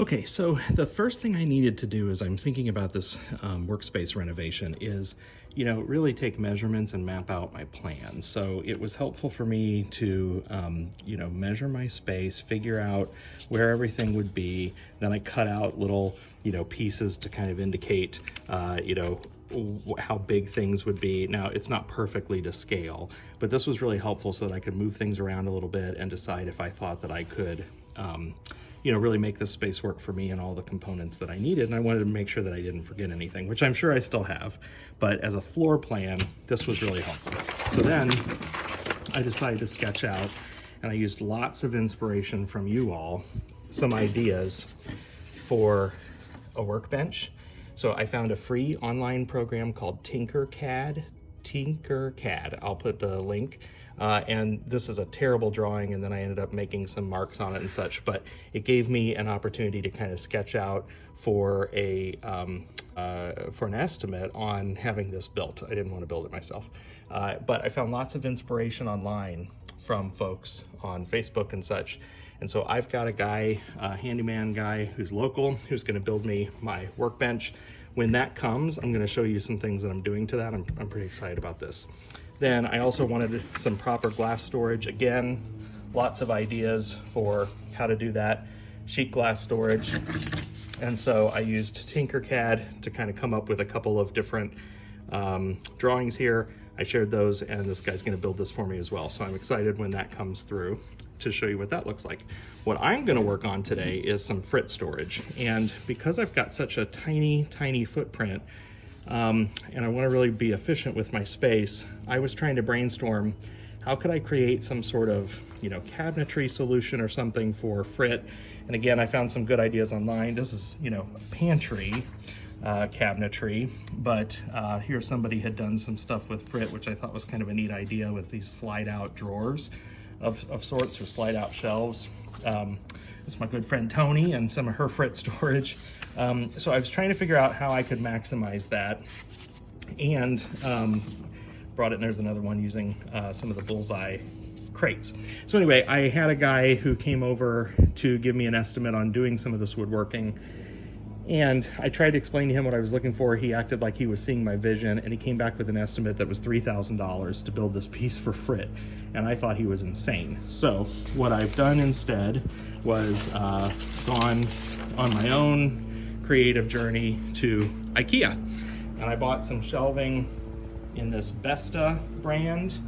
Okay, so the first thing I needed to do as I'm thinking about this workspace renovation is, really take measurements and map out my plan. So it was helpful for me to, measure my space, figure out where everything would be. Then I cut out little, pieces to kind of indicate, how big things would be. Now, it's not perfectly to scale, but this was really helpful so that I could move things around a little bit and decide if I thought that I could, really make this space work for me and all the components that I needed. And I wanted to make sure that I didn't forget anything, which I'm sure I still have. But as a floor plan, this was really helpful. So then I decided to sketch out, and I used lots of inspiration from you all, some ideas for a workbench. So I found a free online program called Tinkercad. I'll put the link. And this is a terrible drawing, and then I ended up making some marks on it and such, but it gave me an opportunity to kind of sketch out for an estimate on having this built. I didn't want to build it myself, but I found lots of inspiration online from folks on Facebook and such. And so I've got a guy, a handyman guy who's local, who's going to build me my workbench. When that comes, I'm going to show you some things that I'm doing to that. I'm pretty excited about this. Then I also wanted some proper glass storage. Again, lots of ideas for how to do that. Sheet glass storage. And so I used Tinkercad to kind of come up with a couple of different drawings here. I shared those, and this guy's going to build this for me as well. So I'm excited when that comes through to show you what that looks like. What I'm going to work on today is some Frit storage. And because I've got such a tiny footprint, and I want to really be efficient with my space, I was trying to brainstorm how could I create some sort of, cabinetry solution or something for Frit. And again, I found some good ideas online. This is, pantry cabinetry, but here somebody had done some stuff with Frit, which I thought was kind of a neat idea with these slide out drawers of sorts, or slide out shelves. It's my good friend Tony and some of her Frit storage. So I was trying to figure out how I could maximize that, and brought it, and there's another one using some of the bullseye crates. So anyway, I had a guy who came over to give me an estimate on doing some of this woodworking, and I tried to explain to him what I was looking for. He acted like he was seeing my vision, and he came back with an estimate that was $3,000 to build this piece for Frit, and I thought he was insane. So what I've done instead was gone on my own creative journey to IKEA, and I bought some shelving in this BESTA brand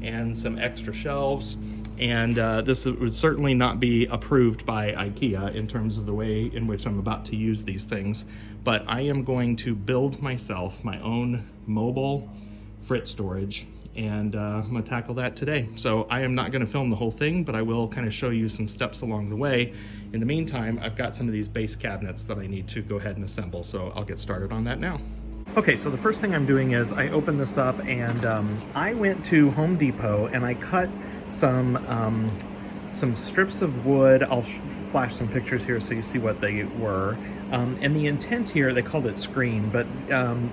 and some extra shelves. And this would certainly not be approved by IKEA in terms of the way in which I'm about to use these things, but I am going to build myself my own mobile Frit storage, and I'm gonna tackle that today. So I am not gonna film the whole thing, but I will kind of show you some steps along the way. In the meantime, I've got some of these base cabinets that I need to go ahead and assemble, so I'll get started on that now. Okay, so the first thing I'm doing is I open this up, and I went to Home Depot and I cut some strips of wood. I'll flash some pictures here so you see what they were. And the intent here, they called it screen, but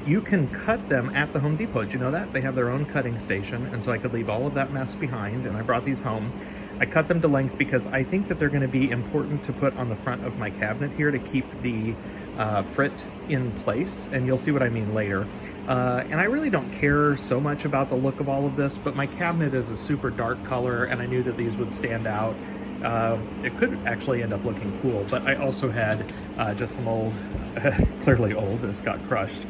you can cut them at the Home Depot. Did you know that? They have their own cutting station, and so I could leave all of that mess behind, and I brought these home. I cut them to length because I think that they're going to be important to put on the front of my cabinet here to keep the Frit in place, and you'll see what I mean later. And I really don't care so much about the look of all of this, but my cabinet is a super dark color, and I knew that these would stand out. It could actually end up looking cool, but I also had just some old, clearly old, this got crushed,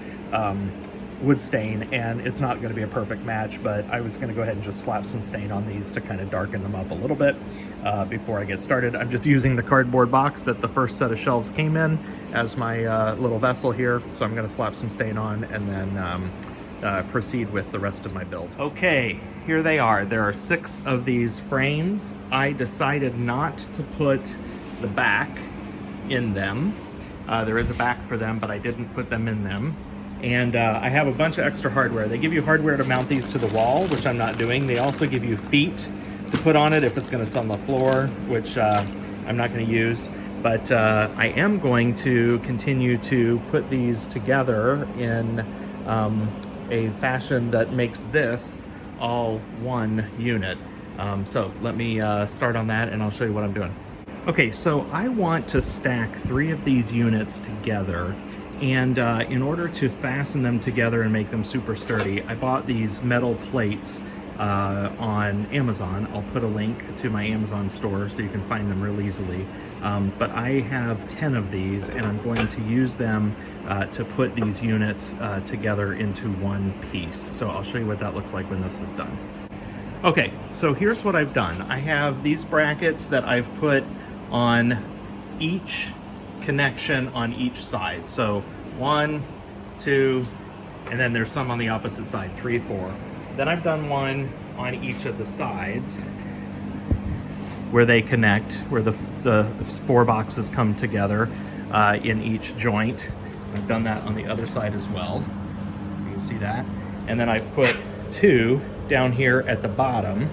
wood stain, and it's not going to be a perfect match, but I was going to go ahead and just slap some stain on these to kind of darken them up a little bit before I get started. I'm just using the cardboard box that the first set of shelves came in as my little vessel here, so I'm going to slap some stain on and then proceed with the rest of my build. Okay, here they are. There are 6 of these frames. I decided not to put the back in them. There is a back for them, but I didn't put them in them. And I have a bunch of extra hardware. They give you hardware to mount these to the wall, which I'm not doing. They also give you feet to put on it if it's going to sit on the floor, which I'm not going to use. But I am going to continue to put these together in a fashion that makes this all one unit. So let me start on that, and I'll show you what I'm doing. Okay, so I want to stack 3 of these units together, and in order to fasten them together and make them super sturdy, I bought these metal plates on Amazon. I'll put a link to my Amazon store so you can find them real easily. But I have 10 of these, and I'm going to use them to put these units together into one piece. So I'll show you what that looks like when this is done. Okay, so here's what I've done. I have these brackets that I've put on each connection on each side. So 1, 2, and then there's some on the opposite side, 3, 4. Then I've done one on each of the sides where they connect, where the 4 boxes come together in each joint. I've done that on the other side as well. You can see that. And then I've put 2 down here at the bottom.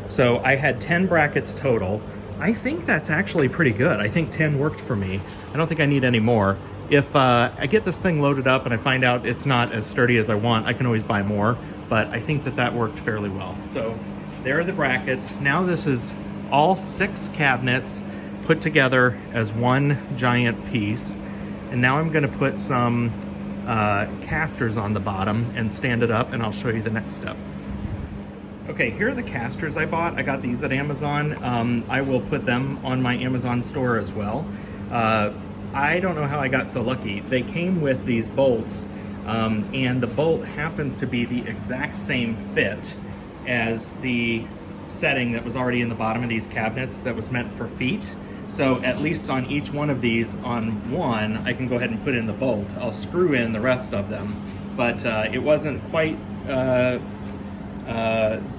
So I had 10 brackets total. I think that's actually pretty good. I think 10 worked for me. I don't think I need any more. If I get this thing loaded up and I find out it's not as sturdy as I want, I can always buy more, but I think that that worked fairly well. So there are the brackets. Now this is all 6 cabinets put together as one giant piece. And now I'm gonna put some casters on the bottom and stand it up, and I'll show you the next step. Okay, here are the casters I bought. I got these at Amazon. I will put them on my Amazon store as well. I don't know how I got so lucky. They came with these bolts, and the bolt happens to be the exact same fit as the setting that was already in the bottom of these cabinets that was meant for feet. So at least on each one of these, on one, I can go ahead and put in the bolt. I'll screw in the rest of them, but it wasn't quite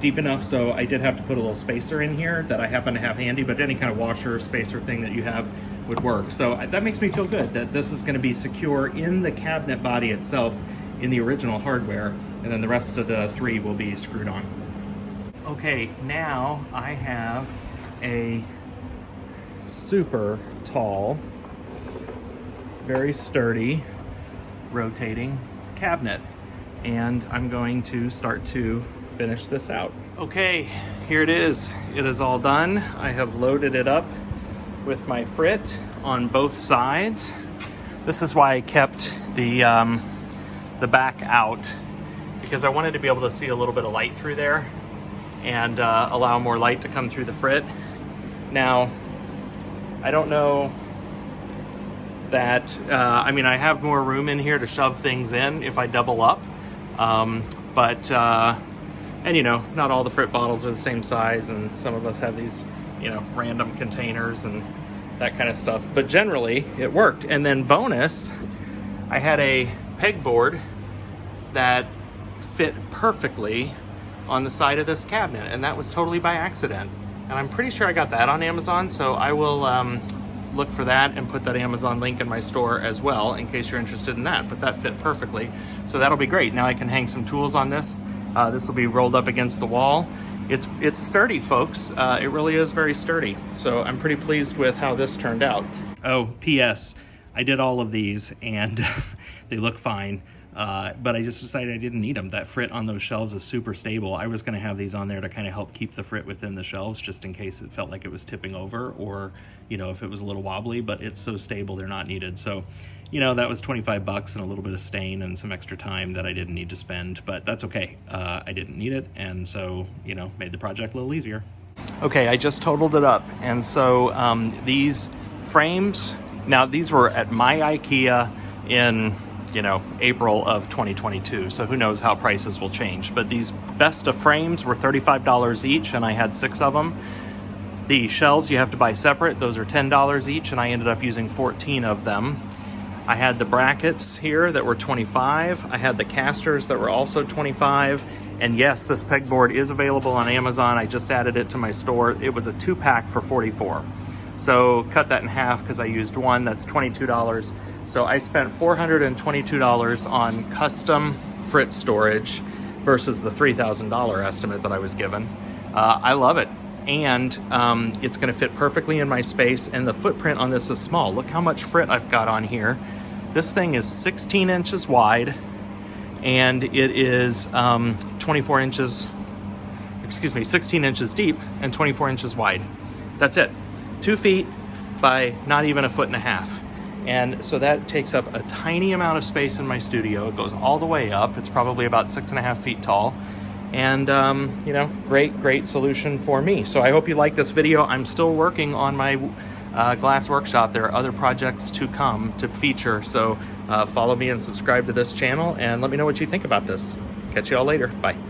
deep enough, so I did have to put a little spacer in here that I happen to have handy, but any kind of washer or spacer thing that you have would work. So that makes me feel good that this is going to be secure in the cabinet body itself in the original hardware, and then the rest of the 3 will be screwed on. Okay, now I have a super tall, very sturdy, rotating cabinet, and I'm going to start to finish this out. Okay, here it is. It is all done. I have loaded it up with my Frit on both sides. This is why I kept the back out, because I wanted to be able to see a little bit of light through there and allow more light to come through the Frit. Now, I don't know that, I mean, I have more room in here to shove things in if I double up, and you know, not all the Frit bottles are the same size, and some of us have these, you know, random containers and that kind of stuff, but generally it worked. And then bonus, I had a pegboard that fit perfectly on the side of this cabinet, and that was totally by accident. And I'm pretty sure I got that on Amazon, so I will look for that and put that Amazon link in my store as well in case you're interested in that. But that fit perfectly, so that'll be great. Now I can hang some tools on this. This will be rolled up against the wall. It's sturdy, folks. It really is very sturdy. So I'm pretty pleased with how this turned out. Oh, P.S. I did all of these and they look fine. But I just decided I didn't need them. That Frit on those shelves is super stable. I was going to have these on there to kind of help keep the Frit within the shelves, just in case it felt like it was tipping over, or, you know, if it was a little wobbly, but it's so stable they're not needed. So, you know, that was 25 bucks and a little bit of stain and some extra time that I didn't need to spend, but that's okay. I didn't need it, and so, you know, made the project a little easier. Okay, I just totaled it up, and so these frames, now these were at my IKEA in, you know, April of 2022, so who knows how prices will change. But these BESTA frames were $35 each, and I had 6 of them. The shelves you have to buy separate. Those are $10 each, and I ended up using 14 of them. I had the brackets here that were $25. I had the casters that were also $25. And yes, this pegboard is available on Amazon. I just added it to my store. It was a 2-pack for $44. So cut that in half because I used one, that's $22. So I spent $422 on custom Frit storage versus the $3,000 estimate that I was given. I love it. And it's gonna fit perfectly in my space, and the footprint on this is small. Look how much Frit I've got on here. This thing is 16 inches wide, and it is 16 inches deep and 24 inches wide. That's it. 2 feet, by not even 1.5 feet. And so that takes up a tiny amount of space in my studio. It goes all the way up. It's probably about 6.5 feet tall. And, you know, great solution for me. So I hope you like this video. I'm still working on my glass workshop. There are other projects to come to feature. So follow me and subscribe to this channel and let me know what you think about this. Catch you all later. Bye.